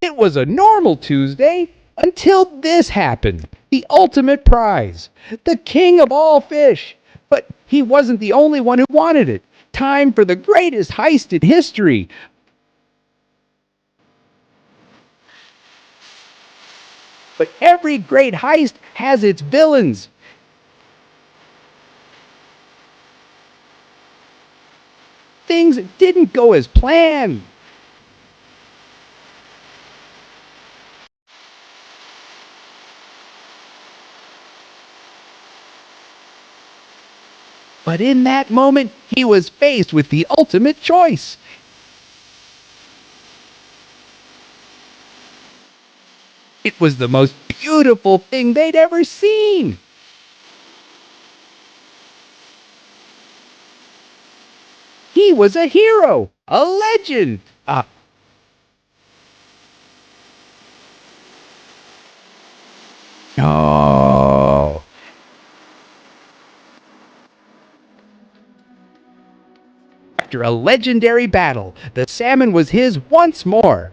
It was a normal Tuesday until this happened. The ultimate prize. The king of all fish. But he wasn't the only one who wanted it. Time for the greatest heist in history. But every great heist has its villains. Things didn't go as planned. But in that moment, he was faced with the ultimate choice. It was the most beautiful thing they'd ever seen. He was a hero, a legend. Oh. After a legendary battle, the salmon was his once more.